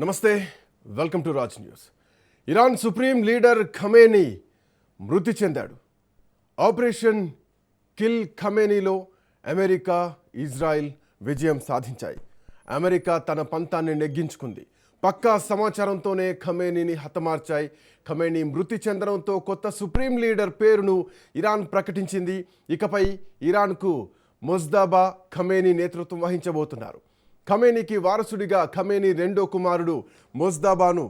నమస్తే, welcome to Raj news. Iran supreme leader Khamenei మృతి చెందాడు. ఆపరేషన్ కిల్ ఖమేనీలో అమెరికా, ఇజ్రాయెల్ విజయం సాధించాయి. అమెరికా తన పంతాన్ని నెగ్గించుకుంది. పక్కా సమాచారంతోనే ఖమేనీని హతమార్చాయి. ఖమేనీ మృతి చెందడంతో కొత్త సుప్రీం లీడర్ పేరును ఇరాన్ ప్రకటించింది. ఇకపై ఇరాన్కు ముజ్తబా ఖమేనీ నేతృత్వం వహించబోతున్నారు. ఖమేనీకి వారసుడిగా ఖమేనీ రెండో కుమారుడు ముజ్తబాను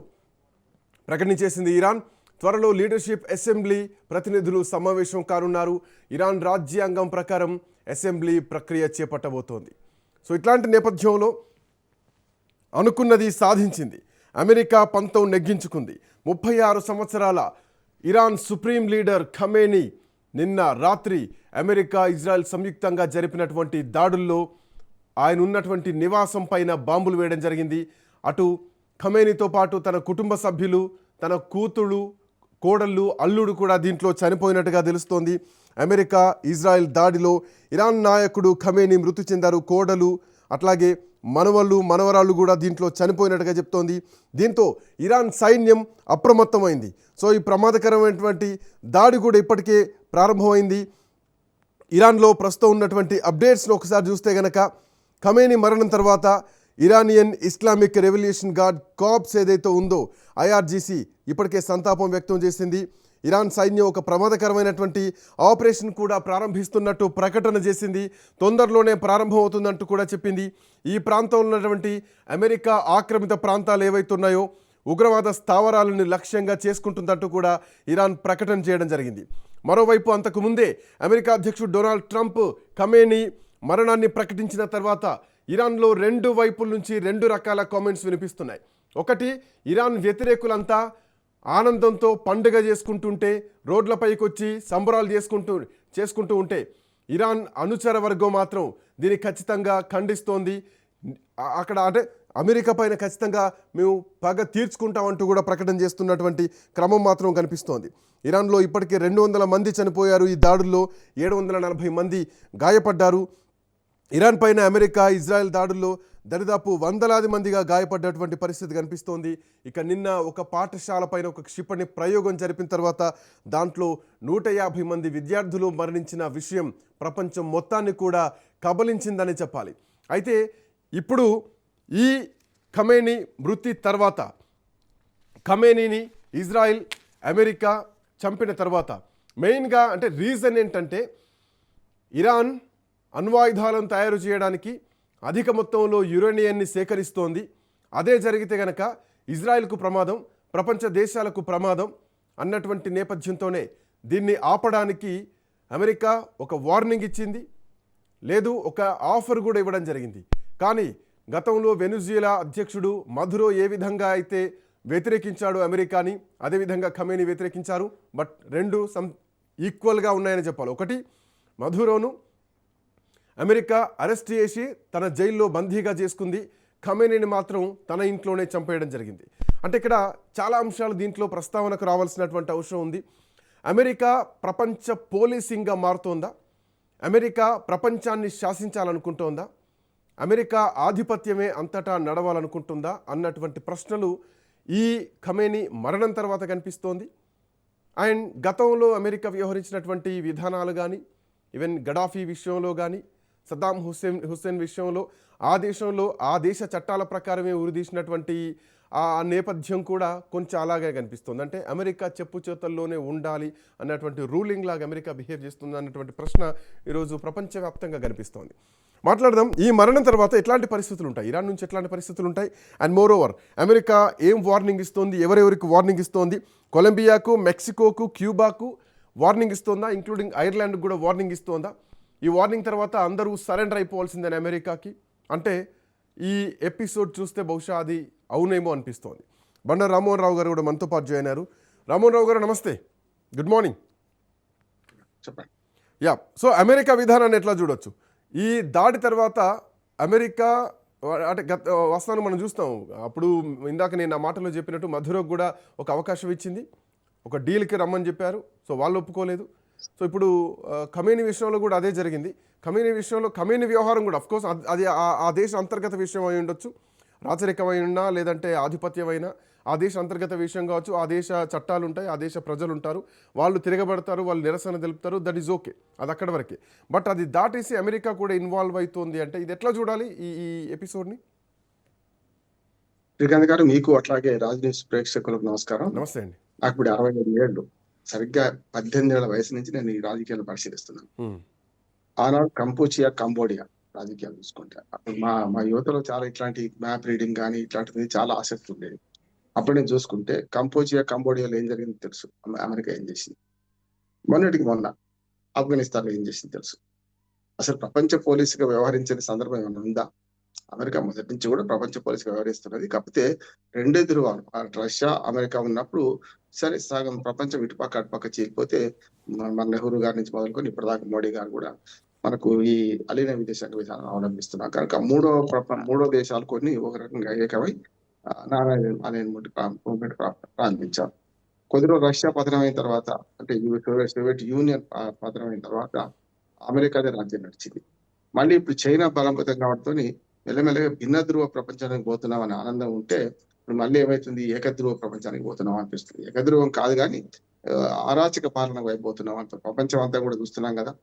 ప్రకటించేసింది ఇరాన్. త్వరలో లీడర్షిప్ అసెంబ్లీ ప్రతినిధులు సమావేశం కానున్నారు. ఇరాన్ రాజ్యాంగం ప్రకారం అసెంబ్లీ ప్రక్రియ చేపట్టబోతోంది. సో ఇట్లాంటి నేపథ్యంలో అనుకున్నది సాధించింది. అమెరికా పంతం నెగ్గించుకుంది. 36 సంవత్సరాల ఇరాన్ సుప్రీం లీడర్ ఖమేనీ నిన్న రాత్రి అమెరికా, ఇజ్రాయెల్ సంయుక్తంగా జరిపినటువంటి దాడుల్లో ఆయన ఉన్నటువంటి నివాసం పైన బాంబులు వేయడం జరిగింది. అటు ఖమేనీతో పాటు తన కుటుంబ సభ్యులు, తన కూతుళ్ళు, కోడళ్ళు, అల్లుడు కూడా దీంట్లో చనిపోయినట్టుగా తెలుస్తోంది. అమెరికా, ఇజ్రాయెల్ దాడిలో ఇరాన్ నాయకుడు ఖమేనీ మృతి చెందారు. కోడలు అట్లాగే మనవళ్ళు, మనవరాళ్ళు కూడా దీంట్లో చనిపోయినట్టుగా చెప్తోంది. దీంతో ఇరాన్ సైన్యం అప్రమత్తమైంది. సో ఈ ప్రమాదకరమైనటువంటి దాడి కూడా ఇప్పటికే ప్రారంభమైంది. ఇరాన్లో ప్రస్తుతం ఉన్నటువంటి అప్డేట్స్ను ఒకసారి చూస్తే గనక ఖమేనీ మరణం తర్వాత Iranian Islamic revolution guard corps ఏదైతే ఉందో ఐఆర్జీసీ ఇప్పటికే సంతాపం వ్యక్తం చేసింది. ఇరాన్ సైన్యం ఒక ప్రమాదకరమైనటువంటి ఆపరేషన్ కూడా ప్రారంభిస్తున్నట్టు ప్రకటన చేసింది. తొందరలోనే ప్రారంభమవుతుందంటూ కూడా చెప్పింది. ఈ ప్రాంతంలో ఉన్నటువంటి అమెరికా ఆక్రమిత ప్రాంతాలు ఏవైతే ఉన్నాయో ఉగ్రవాద స్థావరాలను లక్ష్యంగా చేసుకుంటుందంటూ కూడా ఇరాన్ ప్రకటన చేయడం జరిగింది. మరోవైపు అంతకుముందే అమెరికా అధ్యక్షుడు డొనాల్డ్ ట్రంప్ ఖమేనీ మరణాన్ని ప్రకటించిన తర్వాత ఇరాన్లో రెండు వైపుల నుంచి రెండు రకాల కామెంట్స్ వినిపిస్తున్నాయి. ఒకటి, ఇరాన్ వ్యతిరేకులంతా ఆనందంతో పండుగ చేసుకుంటుంటే, రోడ్లపైకి వచ్చి సంబరాలు చేసుకుంటూ ఉంటే ఇరాన్ అనుచర వర్గం మాత్రం దీన్ని ఖచ్చితంగా ఖండిస్తోంది. అక్కడ అంటే అమెరికా పైన ఖచ్చితంగా మేము పగ తీర్చుకుంటామంటూ కూడా ప్రకటన చేస్తున్నటువంటి క్రమం మాత్రం కనిపిస్తోంది. ఇరాన్లో ఇప్పటికే 200 మంది చనిపోయారు. ఈ దాడుల్లో 740 మంది గాయపడ్డారు. ఇరాన్ పైన అమెరికా, ఇజ్రాయెల్ దాడుల్లో దరిదాపు వందలాది మందిగా గాయపడ్డటువంటి పరిస్థితి కనిపిస్తోంది. ఇక నిన్న ఒక పాఠశాల పైన ఒక క్షిపణి ప్రయోగం జరిపిన తర్వాత దాంట్లో 150 మంది విద్యార్థులు మరణించిన విషయం ప్రపంచం మొత్తాన్ని కూడా కబలించిందని చెప్పాలి. అయితే ఇప్పుడు ఈ ఖమేనీ మృతి తర్వాత ఖమేనీని ఇజ్రాయెల్, అమెరికా చంపిన తర్వాత మెయిన్గా అంటే రీజన్ ఏంటంటే ఇరాన్ అణ్వాయుధాలను తయారు చేయడానికి అధిక మొత్తంలో యురేనియాన్ని సేకరిస్తోంది. అదే జరిగితే గనక ఇజ్రాయెల్కు ప్రమాదం, ప్రపంచ దేశాలకు ప్రమాదం అన్నటువంటి నేపథ్యంతోనే దీన్ని ఆపడానికి అమెరికా ఒక వార్నింగ్ ఇచ్చింది. లేదు, ఒక ఆఫర్ కూడా ఇవ్వడం జరిగింది. కానీ గతంలో వెనుజులా అధ్యక్షుడు మధురో ఏ విధంగా అయితే వ్యతిరేకించాడు అమెరికాని, అదేవిధంగా ఖమేనీ వ్యతిరేకించారు. బట్ రెండు ఈక్వల్గా ఉన్నాయని చెప్పాలి. ఒకటి, మధురోను అమెరికా అరెస్ట్ చేసి తన జైల్లో బందీగా చేసుకుంది. ఖమేనీని మాత్రం తన ఇంట్లోనే చంపేయడం జరిగింది. అంటే ఇక్కడ చాలా అంశాలు దీంట్లో ప్రస్తావనకు రావాల్సినటువంటి అవసరం ఉంది. అమెరికా ప్రపంచ పోలీసింగ్గా మారుతోందా? అమెరికా ప్రపంచాన్ని శాసించాలనుకుంటోందా? అమెరికా ఆధిపత్యమే అంతటా నడవాలనుకుంటుందా అన్నటువంటి ప్రశ్నలు ఈ ఖమేనీ మరణం తర్వాత కనిపిస్తోంది. అండ్ గతంలో అమెరికా వ్యవహరించినటువంటి విధానాలు కానీ, ఈవెన్ గడాఫీ విషయంలో కానీ, సద్దాం హుస్సేన్ విషయంలో ఆ దేశ చట్టాల ప్రకారమే ఉరిదీసినటువంటి ఆ నేపథ్యం కూడా కొంచెం అలాగే కనిపిస్తుంది. అంటే అమెరికా చెప్పు చేతల్లోనే ఉండాలి అన్నటువంటి రూలింగ్ లాగా అమెరికా బిహేవ్ చేస్తుంది అన్నటువంటి ప్రశ్న ఈరోజు ప్రపంచవ్యాప్తంగా కనిపిస్తోంది. మాట్లాడదాం, ఈ మరణం తర్వాత ఎట్లాంటి పరిస్థితులు ఉంటాయి, ఇరాన్ నుంచి ఎట్లాంటి పరిస్థితులు ఉంటాయి, అండ్ మోర్ ఓవర్ అమెరికా ఏం వార్నింగ్ ఇస్తోంది, ఎవరెవరికి వార్నింగ్ ఇస్తోంది, కొలంబియాకు, మెక్సికోకు, క్యూబాకు వార్నింగ్ ఇస్తోందా, ఇంక్లూడింగ్ ఐర్లాండ్కి కూడా వార్నింగ్ ఇస్తోందా? ఈ వార్నింగ్ తర్వాత అందరూ సరెండర్ అయిపోవాల్సిందని అమెరికాకి అంటే ఈ ఎపిసోడ్ చూస్తే బహుశా అది అవునేమో అనిపిస్తోంది. బండారు రామ్మోహన్ రావు గారు కూడా మనతో పాటు జాయిన్ అయ్యారు. రామ్మోహన్ రావు గారు నమస్తే, గుడ్ మార్నింగ్. చెప్పండి. యా, సో అమెరికా విధానాన్ని ఎట్లా చూడొచ్చు? ఈ దాడి తర్వాత అమెరికా అంటే వస్తాను మనం చూస్తాం. అప్పుడు ఇందాక నేను నా మాటలో చెప్పినట్టు మధురకు కూడా ఒక అవకాశం ఇచ్చింది, ఒక డీల్కి రమ్మని చెప్పారు. సో వాళ్ళు ఒప్పుకోలేదు. సో ఇప్పుడు ఖమేనీ విషయంలో కూడా అదే జరిగింది. ఖమేనీ విషయంలో ఖమేనీ వ్యవహారం కూడా అఫ్కోర్స్ అది ఆ దేశ అంతర్గత విషయం అయి ఉండొచ్చు. రాచరికమైనా లేదంటే ఆధిపత్యమైనా ఆ దేశ అంతర్గత విషయం కావచ్చు, ఆ దేశ చట్టాలు ఉంటాయి, ఆ దేశ ప్రజలు ఉంటారు, వాళ్ళు తిరగబడతారు, వాళ్ళు నిరసన తెలుపుతారు, దట్ ఈజ్ ఓకే, అది అక్కడ వరకే. బట్ అది దాటేసి అమెరికా కూడా ఇన్వాల్వ్ అవుతుంది అంటే ఇది ఎట్లా చూడాలి ఈ ఈ ఎపిసోడ్ని? శ్రీకాంత్ గారు, మీకు అట్లాగే రాజ్ న్యూస్ ప్రేక్షకులకు నమస్కారం. నమస్తే అండి. నాకు ఇప్పుడు 65 ఏళ్ళు. సరిగ్గా 18 ఏళ్ల వయసు నుంచి నేను ఈ రాజకీయాలు పరిశీలిస్తున్నాను. ఉమ్, ఆనాడు కంబోడియా రాజకీయాలు చూసుకుంటే అప్పుడు మా మా యువతలో చాలా ఇట్లాంటి మ్యాప్ రీడింగ్ కానీ ఇట్లాంటిది చాలా ఆసక్తి ఉండేది. అప్పుడు నేను చూసుకుంటే కంబోడియాలో ఏం జరిగింది తెలుసు, అమెరికా ఏం చేసింది, మొన్నటికి మొన్న ఆఫ్ఘనిస్తాన్ లో ఏం చేసింది తెలుసు. అసలు ప్రపంచ పోలీసుగా వ్యవహరించిన సందర్భం ఏమైనా ఉందా? అమెరికా మొదటి నుంచి కూడా ప్రపంచ పోలీసుగా వ్యవహరిస్తున్నది. కాకపోతే రెండే ధృవాలు, రష్యా అమెరికా ఉన్నప్పుడు సరే సగం ప్రపంచం ఇటుపక్క అటుపక్క చీలిపోతే మన నెహ్రూ గారి నుంచి మొదలుకొని ఇప్పటిదాకా మోడీ గారు కూడా మనకు ఈ అలీన విదేశాంగ విధానం అవలంబిస్తున్నారు. కనుక మూడో దేశాలు కొన్ని ఒక రకంగా ఏకమై నారాయణ అనే మూమెంట్ ప్రారంభించారు. కొద్ది రోజులు రష్యా పతనమైన తర్వాత, అంటే సోవియట్ యూనియన్ పతనమైన తర్వాత అమెరికాదే రాజ్యం నడిచింది. మళ్ళీ ఇప్పుడు చైనా బలోపేతం కావడంతో మెల్లమెల్లగా భిన్న ధ్రువ ప్రపంచానికి పోతున్నాం అనే ఆనందం ఉంటే, ఇప్పుడు మళ్ళీ ఏమైతుంది, ఏకధ్రువ ప్రపంచానికి పోతున్నాం అనిపిస్తుంది. ఏకధ్రువం కాదు కానీ అరాచక పాలన వైపు పోతున్నాం అంత ప్రపంచం అంతా కూడా చూస్తున్నాం కదా.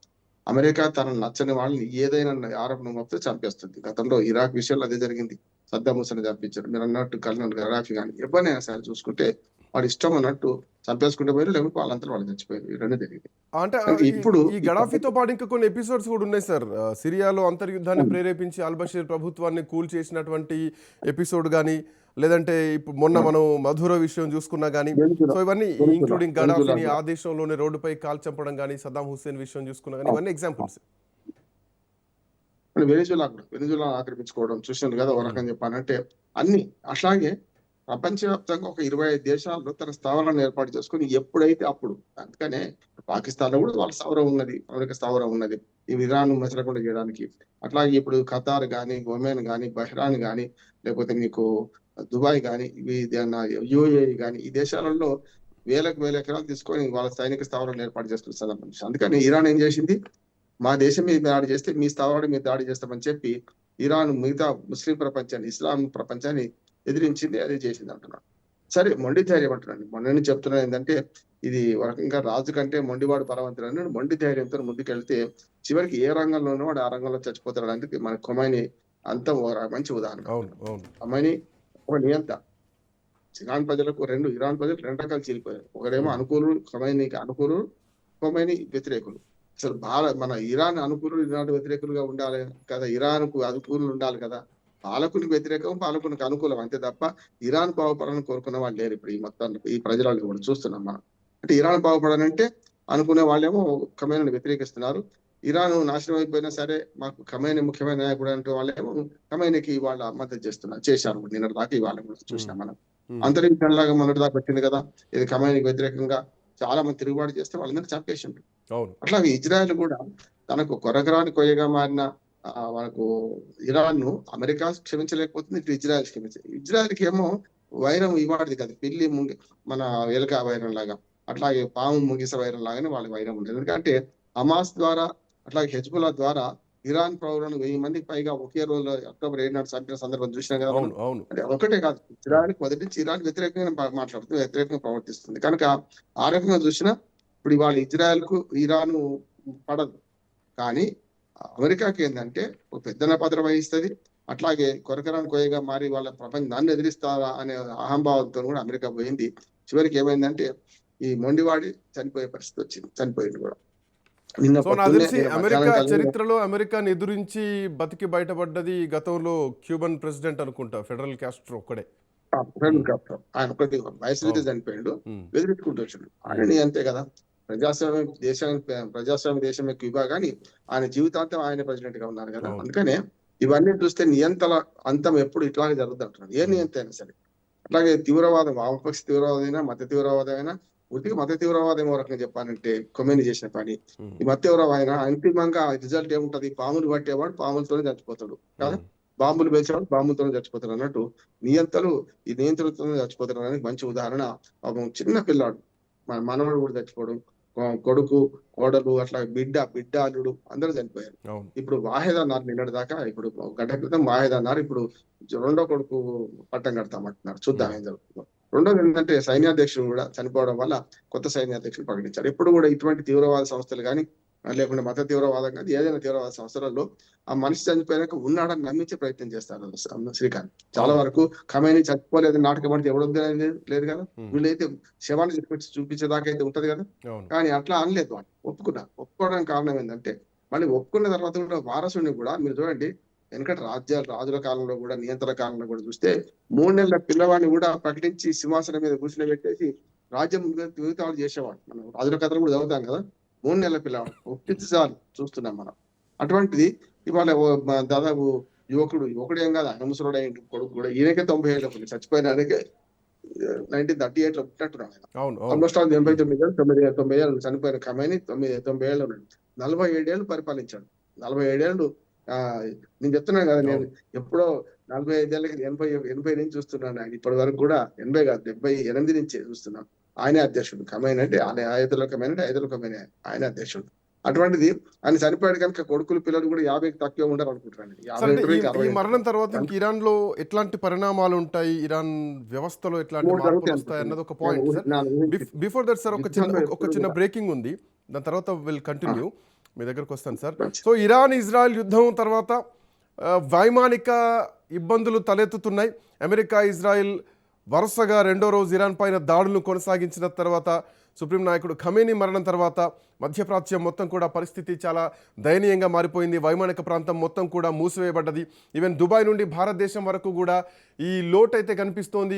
అమెరికా తన నచ్చని వాళ్ళని ఏదైనా ఆరోపణ మోపితే చంపేస్తుంది. గతంలో ఇరాక్ విషయంలో అదే జరిగింది. సద్దాం హుస్సేన్ చంపించారు. మీరు అన్నట్టు కల్నల్ గడాఫీ కానీ ఎవరినైనా సరే చూసుకుంటే వాడు ఇష్టం అన్నట్టు చంపేసుకుంటే పోయారు, లేకపోతే వాళ్ళంతా వాళ్ళు చచ్చిపోయారు. ఈ రెండు జరిగింది. అంటే ఇప్పుడు ఈ గడాఫీతో పాటు ఇంకా కొన్ని ఎపిసోడ్స్ కూడా ఉన్నాయి సార్. సిరియాలో అంతర్యుద్ధాన్ని ప్రేరేపించి అల్బషీర్ ప్రభుత్వాన్ని కూల్ చేసినటువంటి ఎపిసోడ్ కానీ, లేదంటే ఇప్పుడు మొన్న మనం మధుర విషయం చూసుకున్నా కానీ, సో ఇవన్నీ ఇంక్లూడింగ్ గడాఫీని ఆ దేశంలోనే రోడ్డుపై కాల్ చంపడం కానీ, సద్దాం హుస్సేన్ విషయం చూసుకున్నా కానీ, ఇవన్నీ ఎగ్జాంపుల్స్. వెనిజులా ఆక్రమించుకోవడం చూసినారు కదా. ఒక రకం చెప్పానంటే అన్ని అట్లాగే ప్రపంచవ్యాప్తంగా ఒక 25 దేశాల్లో తన స్థావరాలను ఏర్పాటు చేసుకుని ఎప్పుడైతే అప్పుడు, అందుకనే పాకిస్తాన్ లో కూడా వాళ్ళ స్థావరం ఉన్నది, అమెరికా స్థావరం ఉన్నది, ఈ ఇరాన్ మెసరకుండా చేయడానికి. అట్లాగే ఇప్పుడు ఖతార్ గాని, ఒమెన్ గాని, బహ్రాన్ గాని, లేకపోతే మీకు దుబాయ్ గాని, ఇవి యుఏఈ గాని, ఈ దేశాలలో వేల ఎకరాలు తీసుకొని వాళ్ళ సైనిక స్థావరాలను ఏర్పాటు చేసుకున్న సందర్భం. అందుకని ఇరాన్ ఏం చేసింది, మా దేశం మీద దాడి చేస్తే మీ స్థావరం మీద దాడి చేస్తామని చెప్పి ఇరాన్ మిగతా ముస్లిం ప్రపంచాన్ని, ఇస్లాం ప్రపంచాన్ని ఎదిరించింది, అదే చేసింది అంటున్నాను. సరే, మొండి ధైర్యం అంటున్నాను. మొన్న నుంచి చెప్తున్నాను ఏంటంటే, ఇది ఒక రకంగా రాజు కంటే మొండివాడు బలవంతుడు. మొండి ధైర్యంతో ముందుకెళ్తే చివరికి ఏ రంగంలోనో వాడు ఆ రంగంలో చచ్చిపోతాడు. అందుకే మన ఖొమైనీ అంత మంచి ఉదాహరణ. ఖొమైనీ ఒక నియంత. ఇరాన్ ప్రజలు రెండు రకాలు చీలిపోయారు. ఒకరేమో అనుకూలుడు, ఖొమైనీకి అనుకూలుడు, ఖొమైనీ వ్యతిరేకులు. అసలు మన ఇరాన్ అనుకూలుడు, ఇరాన్ వ్యతిరేకులుగా ఉండాలి కదా, ఇరాన్ కు అనుకూలులు ఉండాలి కదా. పాలకునికి వ్యతిరేకం, పాలకునికి అనుకూలం, అంతే తప్ప ఇరాన్ బాగుపడాలని కోరుకున్న వాళ్ళు లేరు. ఇప్పుడు ఈ మొత్తం ఈ ప్రజలను కూడా చూస్తున్నాం మనం. అంటే ఇరాన్ బాగుపడాలంటే అనుకునే వాళ్ళేమో ఖమేనీని వ్యతిరేకిస్తున్నారు. ఇరాన్ నాశనం అయిపోయినా సరే మాకు ఖమేనీ ముఖ్యమైన నాయకుడు అంటే వాళ్ళేమో ఖమేనీకి వాళ్ళ మద్దతు చేశారు. నిన్నటి దాకా ఇవాళ కూడా చూసినాం మనం. అంతరించంలాగా మొన్నటి దాకా వచ్చింది కదా, ఇది ఖమేనీకి వ్యతిరేకంగా చాలా మంది తిరుగుబాటు చేస్తే వాళ్ళందరూ చంపేసిండు. అట్లాగే ఇజ్రాయెల్ కూడా తనకు కొరకరాని కొయ్యగా మారిన మనకు ఇరాన్ ను అమెరికా క్షమించలేకపోతుంది, ఇటు ఇజ్రాయెల్ ఇజ్రాయెల్కి ఏమో వైరం ఇవాడిది కదా, పిల్లి మన ఎలుక వైరం లాగా, అట్లాగే పాము ముగిస వైరం లాగానే వాళ్ళ వైరం ఉండేది. ఎందుకంటే హమాస్ ద్వారా అట్లాగే హెజ్బుల్లా ద్వారా ఇరాన్ పౌరులను 1000 మందికి పైగా ఒకే రోజులో అక్టోబర్ 7 నాడు చంపిన సందర్భం చూసినాం కదా. అంటే ఒకటే కాదు, ఇజ్రాయెల్ మొదటి నుంచి ఇరాన్ వ్యతిరేకంగా మాట్లాడుతుంది, వ్యతిరేకంగా ప్రవర్తిస్తుంది. కనుక ఆ రకంగా చూసినా ఇప్పుడు ఇవాళ ఇజ్రాయెల్ కు ఇరాన్ పడదు, కానీ అమెరికాకి ఏంటంటే ఒక పెద్దన పాత్ర వహిస్తుంది. అట్లాగే కొరకరాని కోయగా మారి వాళ్ళ ప్రపంచాన్ని ఎదిరిస్తారా అనే అహంభావంతో కూడా అమెరికా పోయింది. చివరికి ఏమైందంటే ఈ మొండివాడి చనిపోయే పరిస్థితి వచ్చింది, చనిపోయింది కూడా. అమెరికా చరిత్రలో అమెరికాని ఎదురించి బతికి బయటపడ్డది గతంలో క్యూబన్ ప్రెసిడెంట్ అనుకుంటా, ఫెడరల్ కాస్ట్రో ఒక్కడే. ఆయన ప్రతి వయసు చనిపోయాడు, ఎదుర్కొంటూ వచ్చాడు. ఆయన అంతే కదా, ప్రజాస్వామ్య దేశమే క్యూబా, కానీ ఆయన జీవితాంతం ఆయన ప్రెసిడెంట్ గా ఉన్నారు కదా. అందుకనే ఇవన్నీ చూస్తే నియంతల అంతం ఎప్పుడు ఇట్లాగే జరుగుతూ ఉంటున్నాడు, ఏ నియంత అయినా సరే. అట్లాగే తీవ్రవాదం, వామపక్ష తీవ్రవాదమైనా మత తీవ్రవాదమైనా, ఉరికి మత తీవ్రవాదం ఏమో రకంగా చెప్పాలంటే ఖొమైనీ చేసిన పని. ఈ మత తీవ్రవాదం అంతిమంగా రిజల్ట్ ఏముంటది, పాములు పట్టేవాడు పాములతోనే చచ్చిపోతాడు కదా, బాంబులు పేల్చేవాడు బాంబులతోనే చచ్చిపోతాడు అన్నట్టు నియంతలు ఈ నియంత్రణతోనే చచ్చిపోతాడు అనేది మంచి ఉదాహరణ. చిన్న పిల్లాడు, మన మనవాడు కూడా చచ్చిపోవడం, కొడుకు, కోడలు, అట్లా బిడ్డ అల్లుడు అందరూ చనిపోయారు. అవును. ఇప్పుడు వాహెద్ అన్నారు నిన్నటి దాకా, ఇప్పుడు ఒక గంట క్రితం వాహెద్ అన్నారు. ఇప్పుడు రెండో కొడుకు పట్టం కడతామంటున్నారు. చూద్దాం ఏం జరుగుతుందో. రెండోది ఏంటంటే సైన్యాధ్యక్షుడు కూడా చనిపోవడం వల్ల కొత్త సైన్యాధ్యక్షుడు ప్రకటించారు. ఎప్పుడు కూడా ఇటువంటి తీవ్రవాద సంస్థలు కానీ లేకుంటే మత తీవ్రవాదం కానీ ఏదైనా తీవ్రవాద సంస్థలలో ఆ మనిషి చనిపోయాక ఉన్నాడని నమ్మించే ప్రయత్నం చేస్తారు శ్రీకాంత్. చాలా వరకు ఖమేనీ చచ్చిపోలేదు నాటకం అంటే ఎవడొద్దు లేదు కదా. వీళ్ళైతే శవాన్ని చూపించేదాకా అయితే ఉంటది కదా. కానీ అట్లా అనలేదు వాళ్ళు, ఒప్పుకోవడానికి కారణం ఏంటంటే మళ్ళీ ఒప్పుకున్న తర్వాత కూడా వారసుని కూడా మీరు చూడండి, వెనకటి రాజుల కాలంలో కూడా నియంత్రణ కాలంలో కూడా చూస్తే 3 నెలల పిల్లవాడిని కూడా ప్రకటించి సింహాసనం మీద కూర్చుని రాజ్యం మిగతాలు చేసేవాడు. మనం రాజుల కథలు కూడా చదువుతాం కదా. 3 నెలల పిల్లవాడు ఒప్పించాలి చూస్తున్నాం మనం. అటువంటిది ఇవాళ దాదాపు యువకుడు ఏం కాదు, అనముసరుడు అయ్యిండు కొడుకు కూడా. ఈయనకే 90 ఏళ్ళ చచ్చిపోయిన 1938 లో పుట్టినట్టున్నాడు ఆయన. ఆల్మోస్ట్ 89 ఏళ్ళు చనిపోయిన ఖమేనీ 90 ఏళ్ళు ఉన్నాడు. 47 ఏళ్ళు పరిపాలించాడు. 47 ఏళ్ళు. నేను చెప్తున్నాను కదా, నేను ఎప్పుడో 45 ఏళ్ళకి 80 నుంచి చూస్తున్నాను ఆయన. ఇప్పటి వరకు కూడా 80 కాదు 78 నుంచి చూస్తున్నాను. ఆయనే అధ్యక్షుడు. ఖమేనీ అంటే ఆయతుల్లా ఖమేనీ ఆయన అధ్యక్షుడు. అటువంటిది ఆయన చనిపోయాడు కనుక కొడుకులు పిల్లలు కూడా 50కి తక్కువ ఉండరు అనుకుంటున్నాను. ఈ మరణం తర్వాత ఇరాన్ లో ఎట్లాంటి పరిణామాలు ఉంటాయి, ఇరాన్ వ్యవస్థలో ఎట్లాంటి మార్పులు వస్తాయి అన్నది ఒక point sir. Before that sir ఒక చిన్న బ్రేకింగ్ ఉంది, దాని తర్వాత విల్ కంటిన్యూ. మీ దగ్గరకు వస్తాను సార్. సో ఇరాన్ ఇజ్రాయెల్ యుద్ధం తర్వాత వైమానిక ఇబ్బందులు తలెత్తుతున్నాయి. అమెరికా ఇజ్రాయెల్ వరుసగా రెండో రోజు ఇరాన్ పైన దాడులను కొనసాగించిన తర్వాత సుప్రీం నాయకుడు ఖమేనీ మరణం తర్వాత మధ్యప్రాచ్యం మొత్తం కూడా పరిస్థితి చాలా దయనీయంగా మారిపోయింది. వైమానిక ప్రాంతం మొత్తం కూడా మూసివేయబడ్డది. ఈవెన్ దుబాయ్ నుండి భారతదేశం వరకు కూడా ఈ లోటు అయితే కనిపిస్తోంది.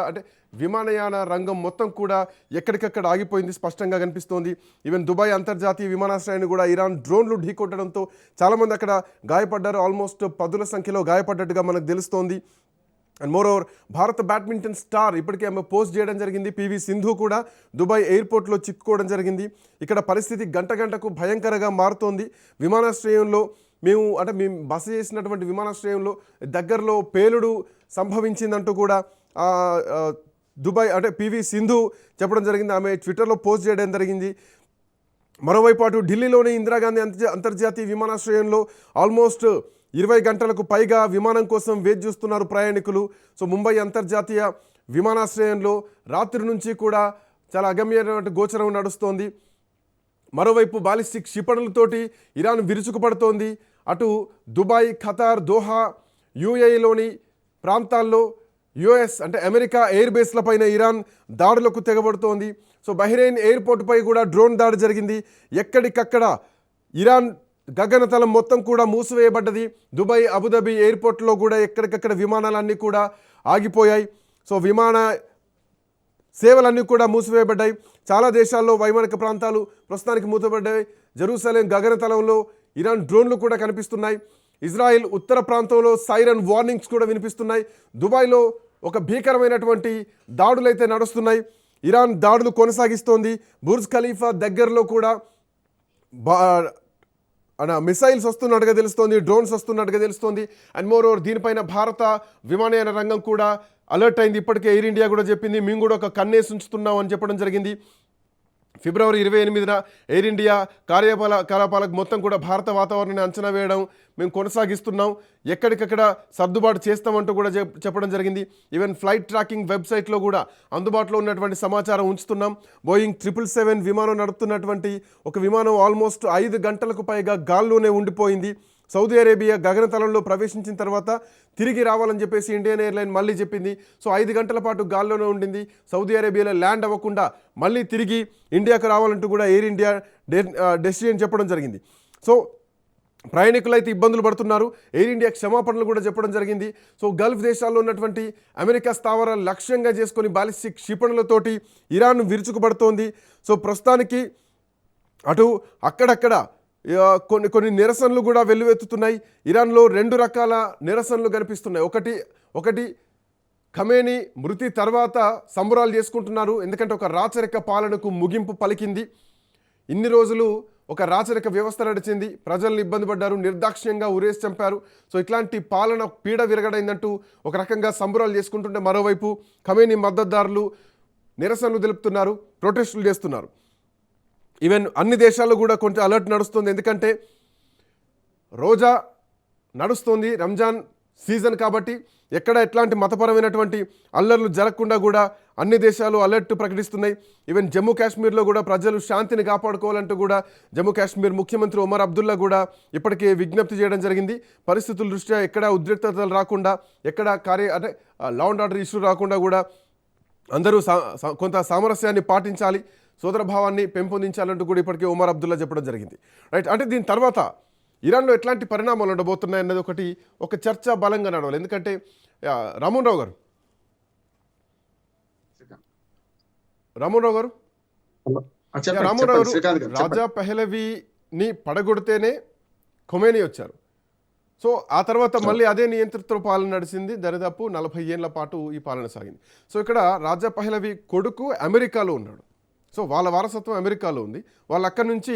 అంటే విమానయాన రంగం మొత్తం కూడా ఎక్కడికక్కడ ఆగిపోయింది, స్పష్టంగా కనిపిస్తోంది. ఈవెన్ దుబాయ్ అంతర్జాతీయ విమానాశ్రయాన్ని కూడా ఇరాన్ డ్రోన్లు ఢీకొట్టడంతో చాలామంది అక్కడ గాయపడ్డారు. ఆల్మోస్ట్ 10ల సంఖ్యలో గాయపడ్డట్టుగా మనకు తెలుస్తోంది. అండ్ మోర్ ఓవర్ భారత బ్యాడ్మింటన్ స్టార్ ఇప్పటికే ఆమె పోస్ట్ చేయడం జరిగింది. పివి సింధు కూడా దుబాయ్ ఎయిర్పోర్ట్లో చిక్కుకోవడం జరిగింది. ఇక్కడ పరిస్థితి గంటకు భయంకరంగా మారుతోంది. విమానాశ్రయంలో మేము బస చేసినటువంటి విమానాశ్రయంలో దగ్గరలో పేలుడు సంభవించిందంటూ కూడా దుబాయ్ పివి సింధు చెప్పడం జరిగింది. ఆమె ట్విట్టర్లో పోస్ట్ చేయడం జరిగింది. మరోవైపు అటు ఢిల్లీలోని ఇందిరాగాంధీ అంతర్జాతీయ విమానాశ్రయంలో ఆల్మోస్ట్ 20 గంటలకు పైగా విమానం కోసం వేచి చూస్తున్నారు ప్రయాణికులు. సో ముంబై అంతర్జాతీయ విమానాశ్రయంలో రాత్రి నుంచి కూడా చాలా అగమ్యమైన గోచరం నడుస్తోంది. మరోవైపు బాలిస్టిక్ క్షిపణులతోటి ఇరాన్ విరుచుకుపడుతోంది. అటు దుబాయ్, ఖతార్, దోహా, యూఏఈలోని ప్రాంతాల్లో యుఎస్ అమెరికా ఎయిర్ బేస్లపైన ఇరాన్ దాడులకు తెగబడుతోంది. సో బహ్రెయిన్ ఎయిర్పోర్టుపై కూడా డ్రోన్ దాడి జరిగింది. ఎక్కడికక్కడ ఇరాన్ గగనతలం మొత్తం కూడా మూసివేయబడ్డది. దుబాయ్, అబుదాబి ఎయిర్పోర్ట్లో కూడా ఎక్కడికక్కడ విమానాలన్నీ కూడా ఆగిపోయాయి. సో విమాన సేవలన్నీ కూడా మూసివేయబడ్డాయి. చాలా దేశాల్లో వైమానిక ప్రాంతాలు ప్రస్తుతానికి మూతపడ్డాయి. జెరూసలేం గగనతలంలో ఇరాన్ డ్రోన్లు కూడా కనిపిస్తున్నాయి. ఇజ్రాయెల్ ఉత్తర ప్రాంతంలో సైరన్ వార్నింగ్స్ కూడా వినిపిస్తున్నాయి. దుబాయ్లో ఒక భీకరమైనటువంటి దాడులు అయితే నడుస్తున్నాయి. ఇరాన్ దాడులు కొనసాగిస్తోంది. బుర్జ్ ఖలీఫా దగ్గరలో కూడా మిసైల్స్ వస్తున్నట్టుగా తెలుస్తోంది, డ్రోన్స్ వస్తున్నట్టుగా తెలుస్తోంది. అండ్ మోర్ ఓవర్ దీనిపైన భారత విమానయాన రంగం కూడా అలర్ట్ అయింది. ఇప్పటికే ఎయిర్ ఇండియా కూడా చెప్పింది, మేము కూడా ఒక కన్నేసి ఉంచుతున్నాం అని చెప్పడం జరిగింది. ఫిబ్రవరి 28న ఎయిర్ ఇండియా కార్యకలాపాలకు మొత్తం కూడా భారత వాతావరణాన్ని అంచనా వేయడం మేము కొనసాగిస్తున్నాం, ఎక్కడికక్కడ సర్దుబాటు చేస్తామంటూ కూడా చెప్పడం జరిగింది. ఈవెన్ ఫ్లైట్ ట్రాకింగ్ వెబ్సైట్లో కూడా అందుబాటులో ఉన్నటువంటి సమాచారం ఉంచుతున్నాం. బోయింగ్ 777 విమానం నడుపుతున్నటువంటి ఒక విమానం ఆల్మోస్ట్ 5 గంటలకు పైగా గాల్లోనే ఉండిపోయింది. సౌదీ అరేబియా గగనతలంలో ప్రవేశించిన తర్వాత తిరిగి రావాలని చెప్పేసి ఇండియన్ ఎయిర్లైన్ మళ్ళీ చెప్పింది. సో 5 గంటల పాటు గాల్లోనే ఉండింది. సౌదీ అరేబియాలో ల్యాండ్ అవ్వకుండా మళ్ళీ తిరిగి ఇండియాకు రావాలంటూ కూడా ఎయిర్ ఇండియా డెసిషన్ చెప్పడం జరిగింది. సో ప్రయాణికులైతే ఇబ్బందులు పడుతున్నారు. ఎయిర్ ఇండియా క్షమాపణలు కూడా చెప్పడం జరిగింది. సో గల్ఫ్ దేశాల్లో ఉన్నటువంటి అమెరికా స్థావరాలు లక్ష్యంగా చేసుకొని బాలిస్టిక్ క్షిపణులతోటి ఇరాన్ విరుచుకుపడుతోంది. సో ప్రస్తుతానికి అటు అక్కడక్కడ కొన్ని నిరసనలు కూడా వెల్లువెత్తుతున్నాయి. ఇరాన్లో 2 రకాల నిరసనలు కనిపిస్తున్నాయి. ఒకటి ఖమేనీ మృతి తర్వాత సంబరాలు చేసుకుంటున్నారు. ఎందుకంటే ఒక రాచరిక పాలనకు ముగింపు పలికింది. ఇన్ని రోజులు ఒక రాచరిక వ్యవస్థ నడిచింది, ప్రజల్ని ఇబ్బంది పడ్డారు, నిర్దాక్ష్యంగా ఉరేసి చంపారు. సో ఇట్లాంటి పాలన పీడ విరగడైందంటూ ఒక రకంగా సంబరాలు చేసుకుంటుంటే మరోవైపు ఖమేనీ మద్దతుదారులు నిరసనలు తెలుపుతున్నారు, ప్రొటెస్టులు చేస్తున్నారు. ఈవెన్ అన్ని దేశాల్లో కూడా కొంచెం అలర్ట్ నడుస్తుంది. ఎందుకంటే రోజా నడుస్తుంది, రంజాన్ సీజన్ కాబట్టి ఎక్కడ ఎట్లాంటి మతపరమైనటువంటి అల్లర్లు జరగకుండా కూడా అన్ని దేశాలు అలర్ట్ ప్రకటిస్తున్నాయి. ఈవెన్ జమ్మూ కాశ్మీర్లో కూడా ప్రజలు శాంతిని కాపాడుకోవాలంటూ కూడా జమ్మూ కాశ్మీర్ ముఖ్యమంత్రి ఒమర్ అబ్దుల్లా కూడా ఇప్పటికే విజ్ఞప్తి చేయడం జరిగింది. పరిస్థితుల దృష్ట్యా ఎక్కడ ఉద్రిక్తతలు రాకుండా, ఎక్కడ అంటే లా అండ్ ఆర్డర్ ఇష్యూ రాకుండా కూడా అందరూ కొంత సామరస్యాన్ని పాటించాలి, సోదరభావాన్ని పెంపొందించాలంటూ కూడా ఇప్పటికే ఒమర్ అబ్దుల్లా చెప్పడం జరిగింది. రైట్, అంటే దీని తర్వాత ఇరాన్లో ఎట్లాంటి పరిణామాలు ఉండబోతున్నాయి అన్నది ఒక చర్చ బలంగా నడవాలి. ఎందుకంటే రామన్ రావు గారు రాజా పెహ్లవీని పడగొడితేనే ఖొమేనీ వచ్చారు. సో ఆ తర్వాత మళ్ళీ అదే నియంతృత్వ పాలన నడిచింది. దరిదాపు 40 ఏళ్ల పాటు ఈ పాలన సాగింది. సో ఇక్కడ రాజా పెహ్లవీ కొడుకు అమెరికాలో ఉన్నాడు. సో వాళ్ళ వారసత్వం అమెరికాలో ఉంది. వాళ్ళు అక్కడి నుంచి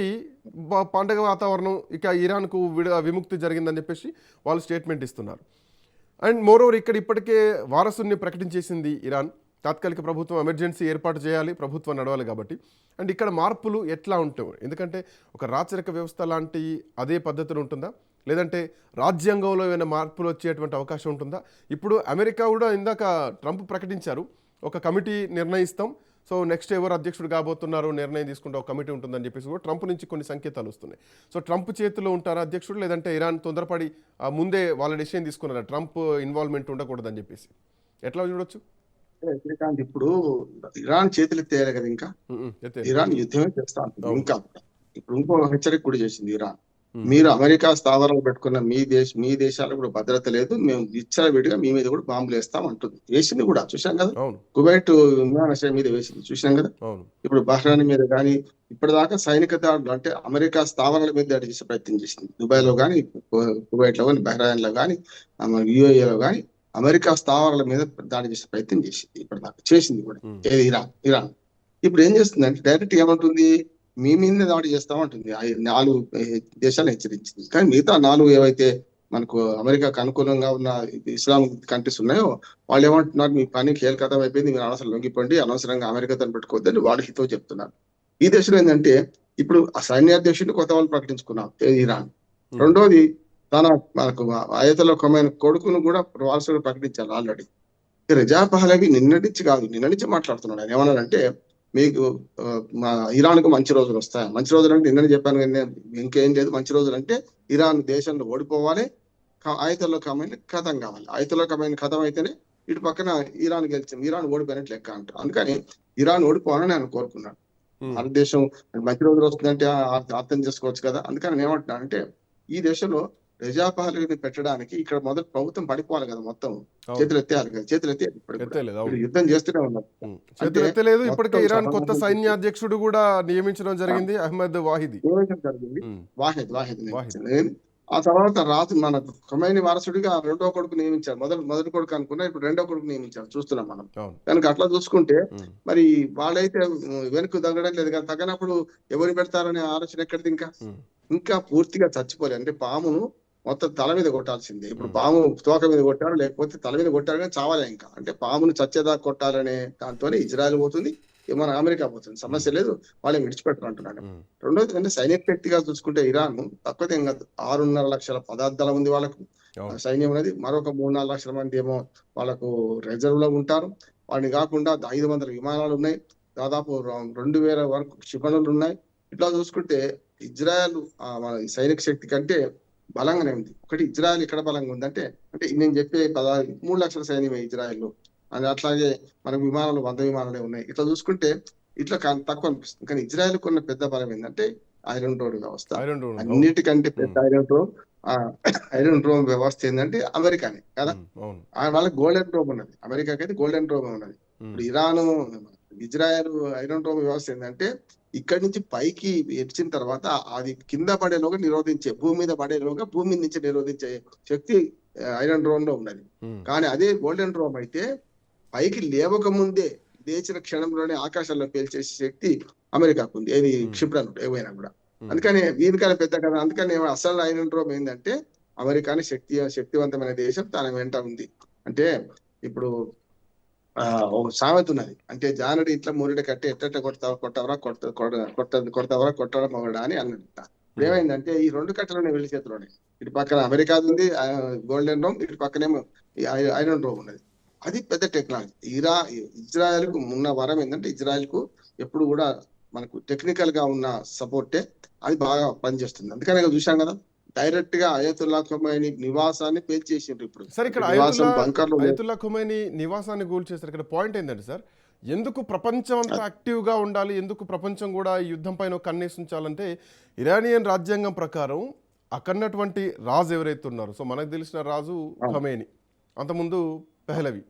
పండగ వాతావరణం, ఇక ఇరాన్కు విముక్తి జరిగిందని చెప్పేసి వాళ్ళు స్టేట్మెంట్ ఇస్తున్నారు. అండ్ మోరోవర్ ఇక్కడ ఇప్పటికే వారసుని ప్రకటించేసింది ఇరాన్. తాత్కాలిక ప్రభుత్వం ఎమర్జెన్సీ ఏర్పాటు చేయాలి, ప్రభుత్వం నడవాలి కాబట్టి. అండ్ ఇక్కడ మార్పులు ఎట్లా ఉంటాయి? ఎందుకంటే ఒక రాచరిక వ్యవస్థ లాంటి అదే పద్ధతులు ఉంటుందా, లేదంటే రాజ్యాంగంలో ఏమైనా మార్పులు వచ్చేటువంటి అవకాశం ఉంటుందా? ఇప్పుడు అమెరికా కూడా ఇందాక ట్రంప్ ప్రకటించారు, ఒక కమిటీ నిర్ణయిస్తాం, సో నెక్స్ట్ ఎవరు అధ్యక్షుడు కాబోతున్నారు నిర్ణయం తీసుకుంటే ఒక కమిటీ ఉంటుందని చెప్పేసి కూడా ట్రంప్ నుంచి కొన్ని సంకేతాలు వస్తున్నాయి. సో ట్రంప్ చేతిలో ఉంటారా అధ్యక్షుడు, లేదంటే ఇరాన్ తొందరపడి ముందే వాళ్ళ డెసిషన్ తీసుకున్నారా ట్రంప్ ఇన్వాల్వ్మెంట్ ఉండకూడదని చెప్పేసి? ఎట్లా చూడొచ్చు? శ్రీకాంత్, ఇప్పుడు ఇరాన్ చేతులు ఎత్తేయాలి కదా, ఇంకా ఇరాన్ యుద్ధమే చేస్తా ఉంటుంది. ఇంకా ఇప్పుడు ఇంకో హెచ్చరిక కూడా చేసింది ఇరాన్, మీరు అమెరికా స్థావరాలు పెట్టుకున్న మీ దేశాలకు కూడా భద్రత లేదు, మేము విచ్చలవిడిగా మీ మీద కూడా బాంబులు వేస్తాం అంటుంది. వేసింది కూడా చూసాం కదా, కువైట్ విమానాశ్రయం మీద వేసింది చూసాం కదా. ఇప్పుడు బహ్రాన్ మీద కానీ ఇప్పటిదాకా సైనిక దాడులు అంటే అమెరికా స్థావరాల మీద దాడి చేసే ప్రయత్నం చేసింది. దుబాయ్ లో కానీ, కువైట్ లో కానీ, బహ్రాన్ లో కానీ, యుఏఈలో కానీ అమెరికా స్థావరాల మీద దాడి చేసే ప్రయత్నం చేసింది. ఇప్పటిదాకా చేసింది కూడా ఇరాన్. ఇప్పుడు ఏం చేస్తుంది అంటే డైరెక్ట్ ఏమంటుంది, మీ మీద దాడి చేస్తామంటుంది. 4 దేశాలు హెచ్చరించింది. కానీ మిగతా 4 ఏవైతే మనకు అమెరికాకు అనుకూలంగా ఉన్న ఇస్లామిక్ కంట్రీస్ ఉన్నాయో వాళ్ళు ఏమంటున్నారు, మీ పని కీలకతం అయిపోయింది, మీరు అనవసరం లొంగిపోండి, అనవసరంగా అమెరికాతో పెట్టుకోవద్దని వాళ్ళు హితో చెప్తున్నారు. ఈ దేశంలో ఏంటంటే ఇప్పుడు ఆ సైన్యాధ్యక్షుడిని కొత్త వాళ్ళు ప్రకటించుకున్నాం ఇరాన్. రెండోది మనకు ఆయతలో ఖొమైనీ కొడుకును కూడా వారసుడు ప్రకటించారు ఆల్రెడీ. రజా పహ్లవీ నిన్న నుంచి మాట్లాడుతున్నాడు. ఆయన ఏమన్నాడంటే, మీకు ఇరాన్ కు మంచి రోజులు వస్తాయి. మంచి రోజులు అంటే నిన్న చెప్పాను కానీ ఇంకేం లేదు. మంచి రోజులు అంటే ఇరాన్ దేశంలో ఓడిపోవాలి, ఆయతల్లో ఖొమైనీ ఖతం కావాలి. ఆయతల్లో ఖొమైనీ ఖతం అయితేనే ఇటు పక్కన ఇరాన్ గెలిచింది, ఇరాన్ ఓడిపోయినట్లు లెక్క అంటారు. అందుకని ఇరాన్ ఓడిపోవాలని ఆయన కోరుకున్నాడు. భారతదేశం మంచి రోజులు వస్తుందంటే అర్థం చేసుకోవచ్చు కదా. అందుకని నేను ఏమంటున్నాను అంటే, ఈ దేశంలో రజా పహ్లవీని పెట్టడానికి ఇక్కడ మొదటి ప్రభుత్వం పడిపోవాలి కదా, మొత్తం చేతులు ఎత్తేయాలి కదా. చేతులు ఎత్తే యుద్ధం చేస్తూనే ఉన్నారు. చేతులు ఎత్తలేదు. ఇప్పటికే ఇరాన్ కొత్త సైన్యాధ్యక్షుడు కూడా నియమించడం జరిగింది, అహ్మద్ వాహిద్. ఆ తర్వాత మన ఖొమైనీ వారసుడిగా రెండో కొడుకు నియమించారు. మొదటి కొడుకు అనుకున్నా, ఇప్పుడు రెండో కొడుకు నియమించారు చూస్తున్నాం మనం. కనుక అట్లా చూసుకుంటే మరి వాళ్ళైతే వెనుక తగ్గడం లేదు కదా. తగ్గనప్పుడు ఎవరు పెడతారనే ఆలోచన ఎక్కడిది? ఇంకా పూర్తిగా చచ్చిపోలే. అంటే పామును మొత్తం తల మీద కొట్టాల్సిందే. ఇప్పుడు పాము తోక మీద కొట్టారు, లేకపోతే తల మీద కొట్టారు, కానీ చావాలి ఇంకా. అంటే పామును చచ్చేదాకా కొట్టాలనే దాంతోనే ఇజ్రాయెల్ పోతుంది, మన అమెరికా పోతుంది. సమస్య లేదు, వాళ్ళని విడిచిపెట్టరు అంటున్నాడు. రెండోది అంటే సైనిక శక్తిగా చూసుకుంటే ఇరాన్ తక్కువ ఏం కాదు. 6.5 లక్షల పదార్థాలు ఉంది వాళ్ళకు సైన్యం అనేది. మరొక 3-4 లక్షల మంది ఏమో వాళ్ళకు రిజర్వ్ లో ఉంటారు. వాటిని కాకుండా 500 విమానాలు ఉన్నాయి, దాదాపు 2000 వరకు క్షిపణులు ఉన్నాయి. ఇట్లా చూసుకుంటే ఇజ్రాయెల్ మన సైనిక శక్తి కంటే బలంగానే ఉంది. ఒకటి ఇజ్రాయెల్ ఎక్కడ బలంగా ఉందంటే, అంటే నేను చెప్పే 3 లక్షల సైన్యమే ఇజ్రాయెల్. అని అట్లాగే మనకు విమానాలు 100 విమానాలే ఉన్నాయి. ఇట్లా చూసుకుంటే ఇట్లా తక్కువ అనిపిస్తుంది. కానీ ఇజ్రాయెల్ కొన్న పెద్ద బలం ఏంటంటే ఐరన్ రోడ్ వ్యవస్థ. అన్నిటికంటే పెద్ద ఐరన్ రోడ్ వ్యవస్థ ఏంటంటే అమెరికానే కదా. వాళ్ళకి గోల్డెన్ రోమ్ ఉన్నది, అమెరికాకి అయితే గోల్డెన్ రోమ్ ఉన్నది. ఇప్పుడు ఇరాన్ ఇజ్రాయెల్ ఐరన్ రోమ్ వ్యవస్థ ఏంటంటే ఇక్కడి నుంచి పైకి ఎడ్చిన తర్వాత అది కింద పడేలోగా నిరోధించే, భూమి మీద పడేలోగా భూమి నుంచి నిరోధించే శక్తి ఐరన్ రోమ్ లో ఉన్నది. కానీ అదే గోల్డెన్ రోమ్ అయితే పైకి లేవక ముందే లేచిన క్షణంలోనే ఆకాశంలో పేల్చేసే శక్తి అమెరికాకు ఉంది, ఏది క్షిపణులు ఏవైనా కూడా. అందుకని దీనికన్నా పెద్ద కదా. అందుకని అసలు ఐరన్ రోమ్ ఏంటంటే అమెరికాని శక్తివంతమైన దేశం తన వెంట ఉంది. అంటే ఇప్పుడు ఒక సామెత ఉన్నది. అంటే జానడి ఇంట్లో మూరెడు కట్టి ఎట్ట కొడతావరా కొట్టడం మొగడా అని అన్నట్ట. ఇప్పుడు ఏమైందంటే ఈ రెండు కట్టలు వెళ్ళి చేతిలోనే, ఇటు పక్కన అమెరికా ఉంది గోల్డెన్ రోమ్, ఇటు పక్కనేమో ఐరన్ రోమ్ ఉన్నది. అది పెద్ద టెక్నాలజీ. ఇజ్రాయెల్ కు ఉన్న వరం ఏంటంటే ఇజ్రాయెల్ కు ఎప్పుడు కూడా మనకు టెక్నికల్ గా ఉన్న సపోర్టే అది బాగా పనిచేస్తుంది. అందుకనే చూసాం కదా, డైరెక్ట్ గా అయతుల్లా ఖొమైనీ నివాసాన్ని పేల్చేసిండ్రు. ఇప్పుడు సార్ ఇక్కడ నివాసం బంకర్లు అయతుల్లా ఖొమైనీ నివాసాన్ని కూల్చేశారు. ఇక్కడ పాయింట్ ఏంటంటే సార్, ఎందుకు ప్రపంచం అంతా యాక్టివ్గా ఉండాలి, ఎందుకు ప్రపంచం కూడా ఈ యుద్ధం పైన కన్నేసి ఉంచాలంటే, ఇరానియన్ రాజ్యాంగం ప్రకారం అక్కడటువంటి రాజు ఎవరైతే ఉన్నారో, సో మనకు తెలిసిన రాజు ఖొమైనీ, అంతకుముందు పెహ్లవి,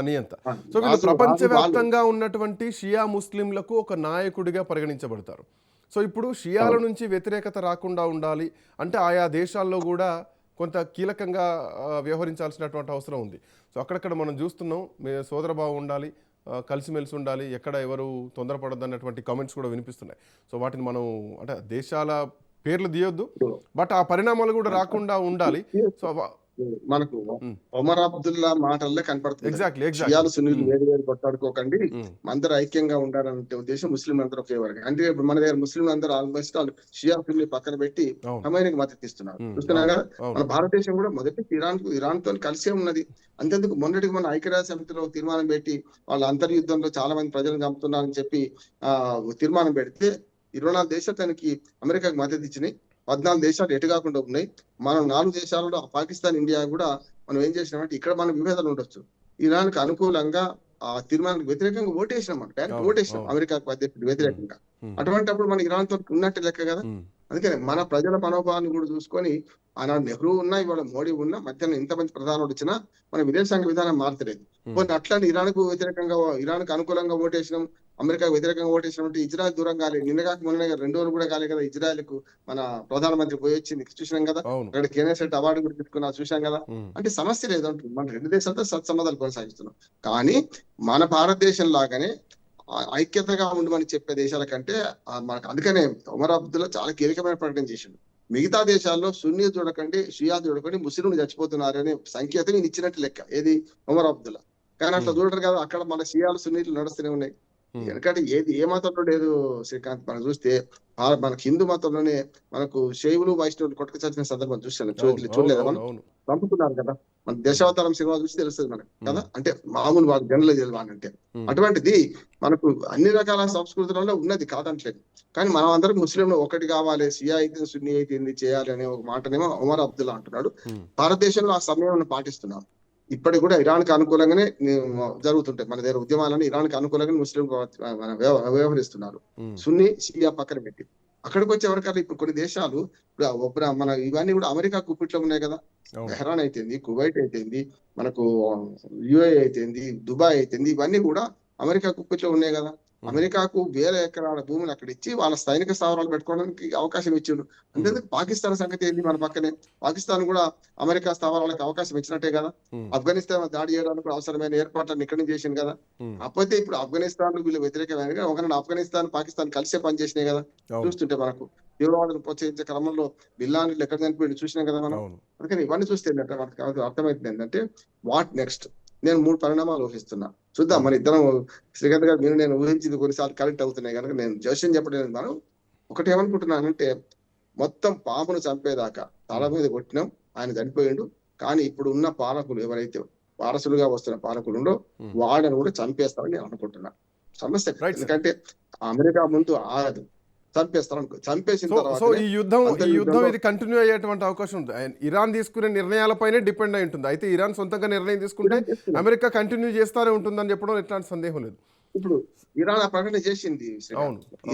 నియంత. సో వీళ్ళు ప్రపంచవ్యాప్తంగా ఉన్నటువంటి షియా ముస్లింలకు ఒక నాయకుడిగా పరిగణించబడతారు. సో ఇప్పుడు షియాల నుంచి వ్యతిరేకత రాకుండా ఉండాలి అంటే ఆయా దేశాల్లో కూడా కొంత కీలకంగా వ్యవహరించాల్సినటువంటి అవసరం ఉంది. సో అక్కడక్కడ మనం చూస్తున్నాం, మీ సోదరభావం ఉండాలి, కలిసిమెలిసి ఉండాలి, ఎక్కడ ఎవరు తొందరపడద్దు అన్నటువంటి కామెంట్స్ కూడా వినిపిస్తున్నాయి. సో వాటిని మనం అంటే దేశాల పేర్లు తీయొద్దు, బట్ ఆ పరిణామాలు కూడా రాకుండా ఉండాలి. సో మనకు ఒమర్ అబ్దుల్లా మాటల్లో కనపడుతుంది. ఎగ్జాక్ట్లీ షియాలు సున్నీలు వేరు కొట్టాడుకోకండి, అందరూ ఐక్యంగా ఉండాలనే ఉద్దేశం ముస్లింలు అందరూ ఒకే వరకు. అంటే ఇప్పుడు మన దగ్గర ముస్లింలు అందరూ ఆల్మోస్ట్ షియా సున్నీ పక్కన పెట్టి ఖొమైనీకి మద్దతు ఇస్తున్నారు. చూస్తున్నారు కదా, మన భారతదేశం కూడా మొదటి ఇరాన్ తో కలిసే ఉన్నది. అంతేందుకు మొన్నటికి మన ఐక్యరాజ్య సమితిలో తీర్మానం పెట్టి వాళ్ళ అంతర్యుద్ధంలో చాలా మంది ప్రజలను చంపుతున్నారని చెప్పి తీర్మానం పెడితే 24 దేశాలు తనకి అమెరికాకి మద్దతు ఇచ్చినాయి. 14 దేశాలు ఎటు కాకుండా ఉన్నాయి. మనం 4 దేశాలలో పాకిస్తాన్, ఇండియా కూడా మనం ఏం చేసినామంటే ఇక్కడ మన విభేదాలు ఉండొచ్చు, ఇరాన్కి అనుకూలంగా ఆ తీర్మానానికి వ్యతిరేకంగా ఓటేసినాం, మనం డైరెక్ట్ ఓటేసినాం అమెరికాకు వ్యతిరేకంగా. అటువంటిప్పుడు మన ఇరాన్ తో ఉన్నట్టు లెక్క కదా. అందుకని మన ప్రజల మనోభావాన్ని కూడా చూసుకొని ఆనాడు నెహ్రూ ఉన్నా, ఇవాళ మోడీ ఉన్నా, మధ్యాహ్నం ఎంతమంది ప్రధానులు వచ్చినా మన విదేశాంగ విధానం మారతలేదు. కొన్ని అట్లాంటి ఇరాన్కు వ్యతిరేకంగా, ఇరాన్కు అనుకూలంగా ఓటేసినాం, అమెరికాకు వ్యతిరేకంగా ఓటేసినాం అంటే ఇజ్రాయెల్ దూరం కాలేదు. నిన్నగాక మొన్న 2 రోజులు కూడా కాలేదు కదా ఇజ్రాయెల్ కు మన ప్రధానమంత్రి పోయి వచ్చింది, చూసినాం కదా. అక్కడ కేనెసెట్ అవార్డు కూడా తీసుకున్నా, చూసాం కదా. అంటే సమస్య లేదంటుంది, మన 2 దేశాలతో సత్సంబంధాలు కొనసాగిస్తున్నాం. కానీ మన భారతదేశం లాగానే ఐక్యతగా ఉండమని చెప్పే దేశాల కంటే మనకు, అందుకనే ఒమర్ అబ్దుల్లా చాలా కీలకమైన ప్రకటన చేసిండు. మిగతా దేశాల్లో సున్నీ చూడకండి, షియా చూడకండి, ముస్లింలు చచ్చిపోతున్నారు అనే సంకేతం నేను ఇచ్చినట్టు లెక్క ఏది ఒమర్ అబ్దుల్లా. కానీ అట్లా చూడరు కదా, అక్కడ మన షియాలు సున్నీలు నడుస్తూనే ఉన్నాయి. ఎందుకంటే ఏ మతంలో లేదు శ్రీకాంత్, మనం చూస్తే మనకు హిందూ మతంలోనే మనకు శైవులు వైష్ణవులు కొట్టుకు చచ్చిన సందర్భం చూసాను, చూడలేదా మనం? చంపుతున్నారు కదా, మన దశావతారం సినిమా చూసి తెలుస్తుంది మనకు కదా. అంటే మామూలు వాళ్ళు జనరల్ అంటే అటువంటిది మనకు అన్ని రకాల సంస్కృతులలో ఉన్నది కాదంటలేదు. కానీ మనం అందరం ముస్లింలు ఒకటి కావాలి, షియా అయితే సున్నీ అయితే చేయాలి అనే ఒక మాటనేమో ఒమర్ అబ్దుల్లా అంటున్నాడు. భారతదేశంలో ఆ సమయం పాటిస్తున్నాం. ఇప్పటికి కూడా ఇరాన్ కి అనుకూలంగానే జరుగుతుంటాయి మన దగ్గర ఉద్యమాలను. ఇరాన్ కి అనుకూలంగా ముస్లిం వ్యవహరిస్తున్నారు, సున్నీ షియా పక్కన పెట్టి. అక్కడికి వచ్చే వరకు ఇప్పుడు కొన్ని దేశాలు మన ఇవన్నీ కూడా అమెరికా గుప్పిట్లో ఉన్నాయి కదా. బెహ్రాన్ అయితేంది, కువైట్ అయితేంది, మనకు యుఏ అయితేంది, దుబాయ్ అయితేంది, ఇవన్నీ కూడా అమెరికా గుప్పిట్లో ఉన్నాయి కదా. అమెరికాకు వేల ఎకరాల భూమిని అక్కడ ఇచ్చి వాళ్ళ సైనిక స్థావరాలు పెట్టుకోవడానికి అవకాశం ఇచ్చిండు. అంతేందుకు పాకిస్తాన్ సంగతి ఏంది, మన పక్కనే పాకిస్తాన్ కూడా అమెరికా స్థావరాలకు అవకాశం ఇచ్చినట్టే కదా. ఆఫ్ఘనిస్తాన్ దాడి చేయడానికి అవసరమైన ఏర్పాట్లను ఇక్కడి చేసింది కదా. కాకపోతే ఇప్పుడు ఆఫ్ఘనిస్తాన్ వీళ్ళు వ్యతిరేకమైన ఒక ఆఫ్ఘనిస్తాన్ పాకిస్తాన్ కలిసే పనిచేసినాయి కదా. చూస్తుంటే మనకు తీవ్రవాదులు ప్రోత్సహించే క్రమంలో బిల్లాని ఎక్కడ చనిపోయి చూసినాం కదా మనం. అందుకని ఇవన్నీ చూస్తే ఏంటంటే మనకు అర్థమవుతుంది ఏంటంటే వాట్ నెక్స్ట్. నేను 3 పరిణామాలు ఊహిస్తున్నా, చూద్దాం. మన ఇద్దరం శ్రీకాంత్ గారు మీరు నేను ఊహించింది కొన్నిసార్లు కరెక్ట్ అవుతున్నాయి కనుక నేను జోష్యం చెప్పలేదు. మనం ఒకటి ఏమనుకుంటున్నానంటే, మొత్తం పామును చంపేదాకా తల మీద కొట్టినాం, ఆయన చనిపోయిండు. కానీ ఇప్పుడు ఉన్న పాలకులు ఎవరైతే వారసులుగా వస్తున్న పాలకులు ఉండో వాళ్ళని కూడా చంపేస్తారని నేను అనుకుంటున్నా. సమస్య ఎందుకంటే అమెరికా ముందు ఆగదు, చంపేస్తారనుకో. చంపేసిన తర్వాత ఈ యుద్ధం ఇది కంటిన్యూ అయ్యేటువంటి అవకాశం ఉంది. ఇరాన్ తీసుకునే నిర్ణయాలపైనే డిపెండ్ అయి ఉంటుంది. అయితే ఇరాన్ సొంతంగా నిర్ణయం తీసుకుంటే అమెరికా కంటిన్యూ చేస్తానే ఉంటుందని చెప్పడం ఎట్లాంటి సందేహం లేదు. ఇప్పుడు ఇరాన్ ఆ ప్రకటన చేసింది.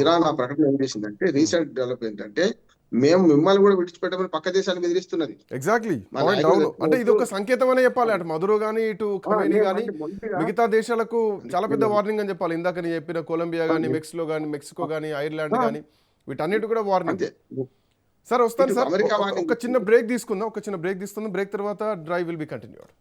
ఇరాన్ ఆ ప్రకటన ఏం చేసిందంటే, రీసెంట్ డెవలప్ ఏంటంటే, మేము మిమ్మల్ని కూడా విడిచిపెట్టమని పక్క దేశాన్ని బెదిరిస్తున్నది. ఎగ్జాక్ట్లీ, అంటే ఇది ఒక సంకేతం అనే చెప్పాలి. అటు మధురో గానీ, ఇటు ఖొమైనీ గానీ, మిగతా దేశాలకు చాలా పెద్ద వార్నింగ్ అని చెప్పాలి. ఇందాక నేను చెప్పిన కొలంబియా గానీ, మెక్సికో గానీ, ఐర్లాండ్ గానీ, వీటన్నిటి కూడా వార్నింగ్. సార్ వస్తాను సార్, ఒక చిన్న బ్రేక్ తీసుకుందాం. బ్రేక్ తర్వాత డ్రైవ్ విల్ బి కంటిన్యూడ్.